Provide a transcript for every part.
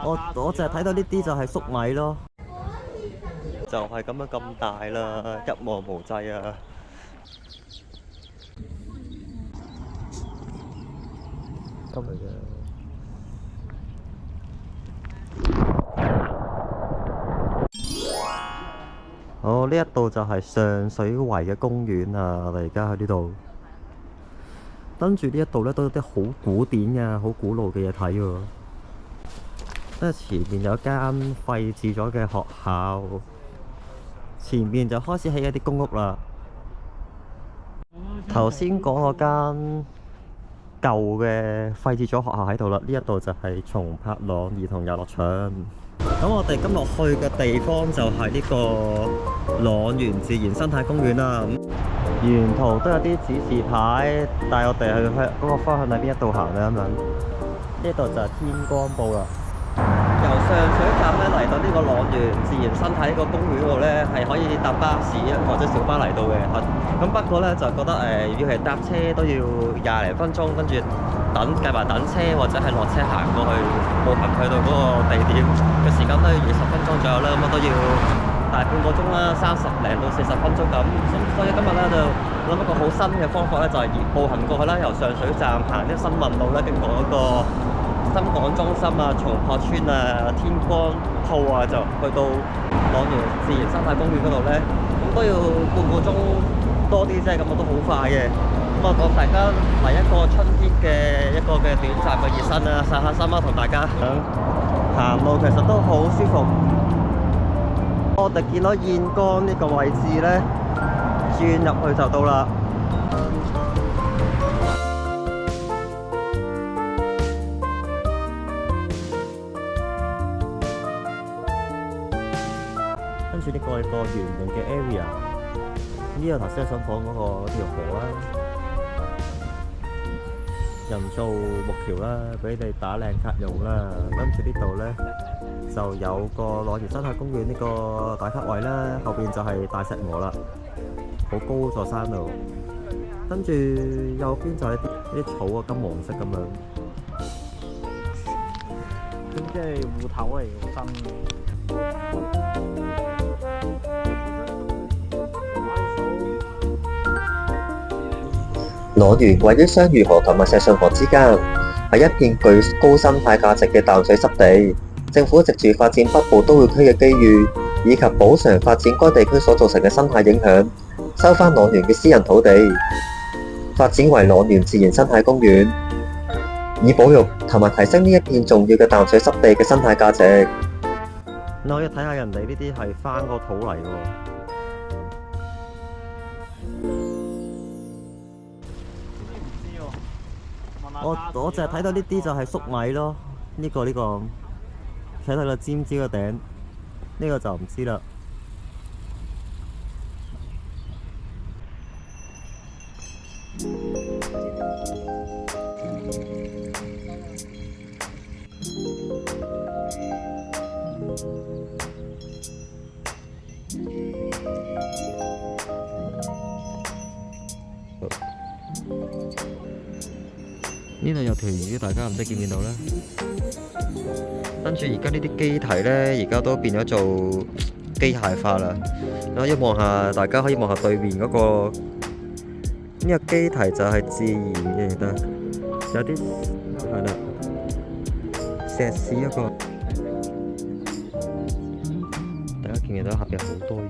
我淨係睇到呢啲就係粟米咯，就係咁樣咁大啦，一望無際啊！咁嚟嘅。好，呢一度就係上水圍嘅公園啊！我哋而家喺呢度，跟住呢一度咧都有啲好古典嘅、好古老嘅嘢睇喎。因為前面有一間廢置咗嘅學校，前面就開始起一啲公屋啦。頭先講嗰間舊嘅廢置咗學校喺度啦，呢一度就係松柏塱兒童遊樂場。咁我哋今日去嘅地方就係呢個塱原自然生態公園啦。沿途都有啲指示牌，帶我哋去嗰個方向喺邊一度行咧咁樣。呢度就係天光埗啦。由上水站咧嚟到呢個塱原自然生態呢個公園度咧，係可以搭巴士或者小巴嚟到嘅。咁不過咧就覺得要係搭車都要20零分鐘，跟住計埋等車或者係落車行過去步行去到嗰個地點嘅時間都要20分鐘左右啦，咁都要大半個鐘啦，30零到40分鐘咁。所以今日咧就諗一個好新嘅方法咧，就係步行過去啦，由上水站行啲新運路咧，經過嗰個深港中心啊、松柏村啊、天光鋪啊，就去到塱原自然生態公園嗰度咧，咁都要半個鐘多啲啫，咁我都好快嘅。咁啊，講大家嚟一個春天嘅一個嘅短暫嘅熱身啊，散下心啦，同大家行路其實都好舒服。我哋見到燕崗呢個位置咧，轉入去就到啦。跟住呢個係個圓形嘅 area， 呢個頭先想講嗰個條河啦，人造木橋啦，俾你打靚卡用啦。跟住呢度咧就有個塱原生態公園呢個打卡位啦，後邊就係大石鵝啦，好高座山度。跟住右邊就係啲草啊，金黃色咁樣。咁即係芋頭嚟嘅生嘅。塱原位於雙魚河同埋石上河之間，係一片具高生態價值嘅淡水濕地。政府藉住發展北部都會區嘅機遇，以及補償發展該地區所造成嘅生態影響，收返塱原嘅私人土地，發展為塱原自然生態公園，以保育同埋提升呢一片重要嘅淡水濕地嘅生態價值。你可以睇下人哋呢啲係翻個土嚟喎。我淨係睇到呢啲就係粟米咯，呢個睇到個尖尖嘅頂，呢個就唔知啦。呢度有條魚，大家唔知見唔見到咧？跟住而家呢啲機體咧，而家都變咗做機械化啦。可以望下，大家可以望下對面嗰個呢個機體就係自然嘅，得有啲係啦，石屎一個。大家見唔見到下邊好多魚？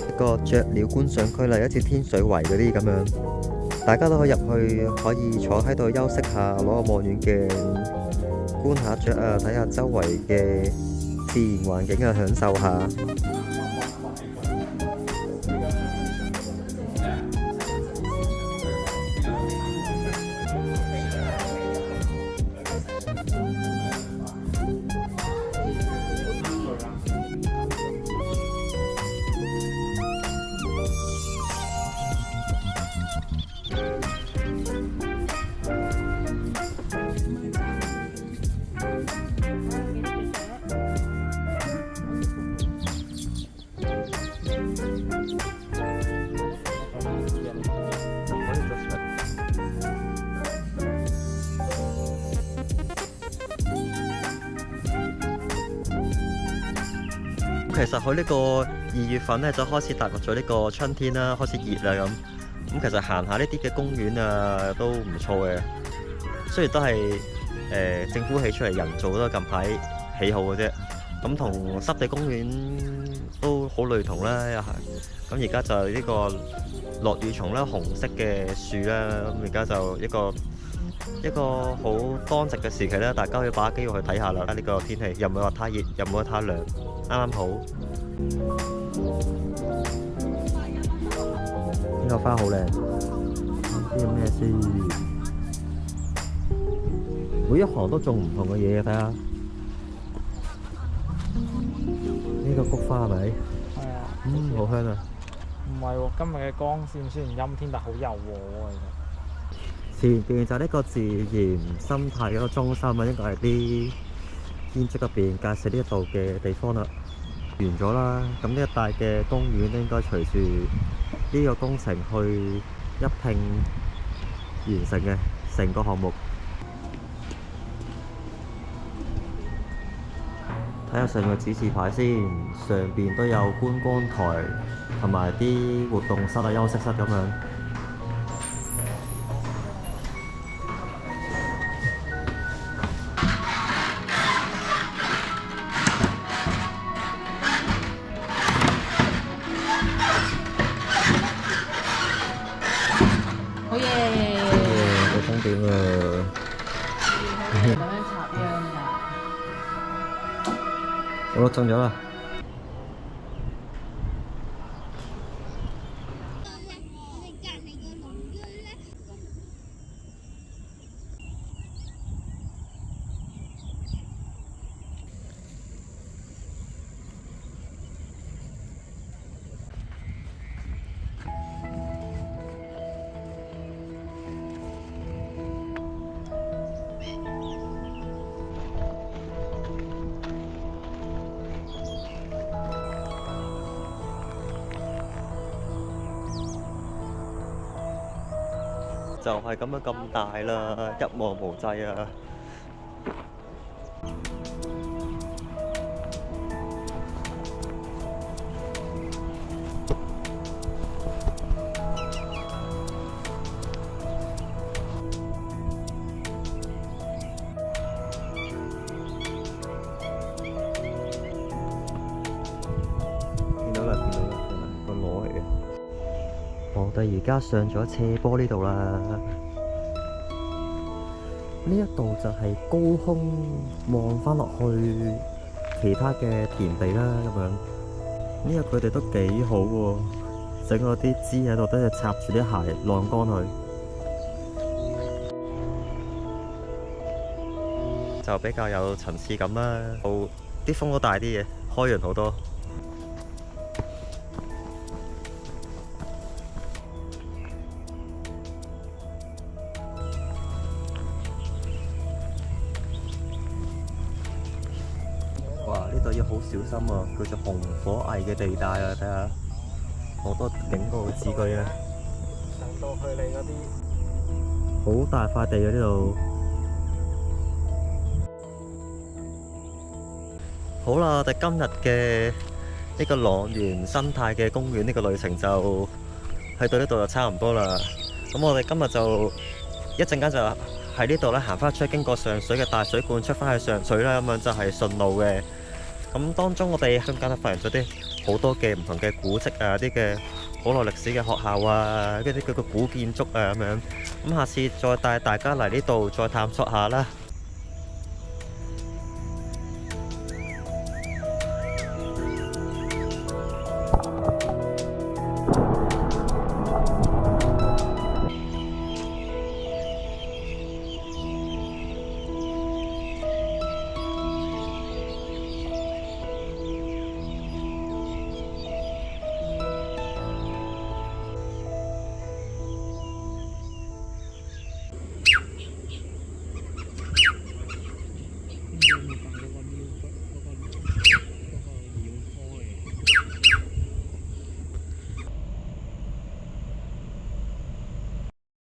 一個雀鳥觀賞區啦，好似天水圍嗰啲咁樣，大家都可以入去，可以坐喺度休息下，攞個望遠鏡觀下雀啊，睇下周圍嘅自然環境啊，享受下。其實佢呢個2月份咧就開始踏入咗呢個春天啦，開始熱啦咁。咁其實行下呢啲嘅公園啊都唔錯嘅，雖然都係政府起出嚟，人造都近排起好嘅啫。咁同濕地公園都好類同啦，又係。咁而家就呢個落雨松啦，紅色嘅樹啦，咁而家就一個好當值嘅時期啦，大家可以把握機會去睇下啦。呢個天氣又唔會話太熱，又唔會話太涼，啱啱好。呢個花好靚，呢個咩先？每一行都種唔同嘅嘢，睇下。呢個菊花係咪？係啊。好香啊！唔係喎，今日嘅光線雖然陰天，但好柔和喎。前邊就係呢個自然生態嘅一個中心啊，應該係啲建築入邊介紹呢一度嘅地方啦。完咗啦，咁呢一帶嘅公園咧，應該隨住呢個工程去一併完成嘅成個項目。睇下上面嘅指示牌先，上邊都有觀光台同埋啲活動室啊、休息室咁樣。好嘢！到終點啦！咁樣插秧㗎。我中咗啦！就係咁樣咁大啦，一望無際啊！見到啦，個螺嚟嘅。我哋而家上咗斜坡呢度啦，呢一度就係高空望翻落去其他嘅田地啦，咁樣呢個佢哋都幾好喎，整嗰啲枝喺度，都係插住啲鞋晾乾佢，就比較有層次感啦。啲風都大啲嘅，開揚好多。哇！呢度要好小心啊，叫做紅火蟻嘅地帶啊，睇下好多警告字句啊。上到去你嗰啲好大塊地啊！呢度。好啦，我哋今日嘅呢個塱原生態嘅公園呢個旅程就去到呢度就差唔多啦。咁我哋今日就一陣間就喺呢度咧行翻出，經過上水嘅大水罐出翻去上水啦，咁樣就係順路嘅。咁當中我哋中間都發現咗啲好多嘅唔同嘅古蹟啊，啲嘅好耐歷史嘅學校啊，嗰啲古建築啊咁樣。咁下次再帶大家嚟呢度再探索下啦。